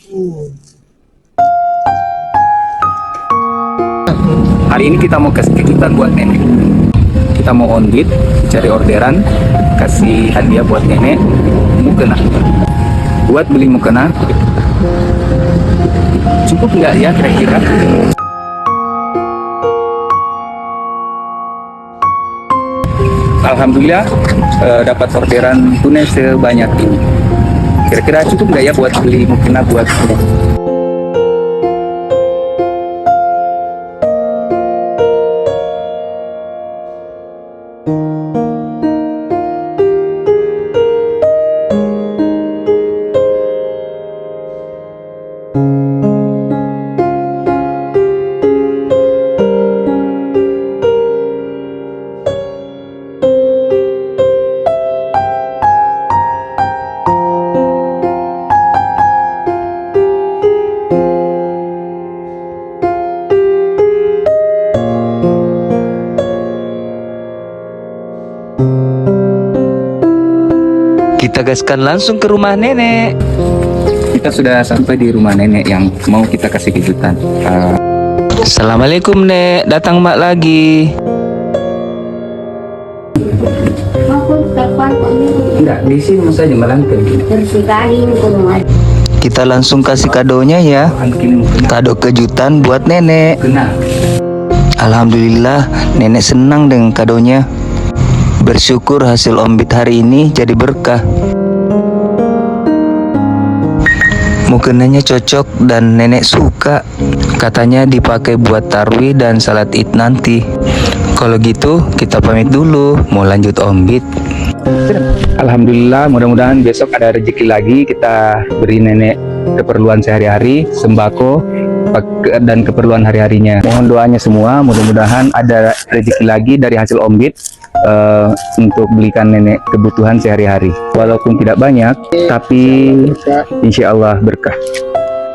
Hari ini kita mau kasih kejutan buat nenek. Kita mau on beat, cari orderan, kasih hadiah buat nenek. Mukena. Buat beli mukena, cukup nggak ya kira-kira? Alhamdulillah dapat orderan tunai sebanyak ini. Kira-kira cukup nggak ya buat beli mukena buat nenek? Kita gaskan langsung ke rumah nenek. Kita sudah sampai di rumah nenek yang mau kita kasih kejutan. Assalamualaikum nek, datang mak lagi. Enggak, di sini saja melantai. Kita langsung kasih kadonya ya. Kado kejutan buat nenek. Kena. Alhamdulillah nenek senang dengan kadonya. Bersyukur hasil ombit hari ini jadi berkah. Mukenanya cocok dan nenek suka. Katanya dipakai buat tarwih dan salat id nanti. Kalau gitu kita pamit dulu, mau lanjut ombit. Alhamdulillah, mudah-mudahan besok ada rezeki lagi. Kita beri nenek keperluan sehari-hari, sembako dan keperluan hari-harinya. Mohon doanya semua, mudah-mudahan ada rezeki lagi dari hasil ombit untuk belikan nenek kebutuhan sehari-hari. Walaupun tidak banyak, tapi insya Allah berkah.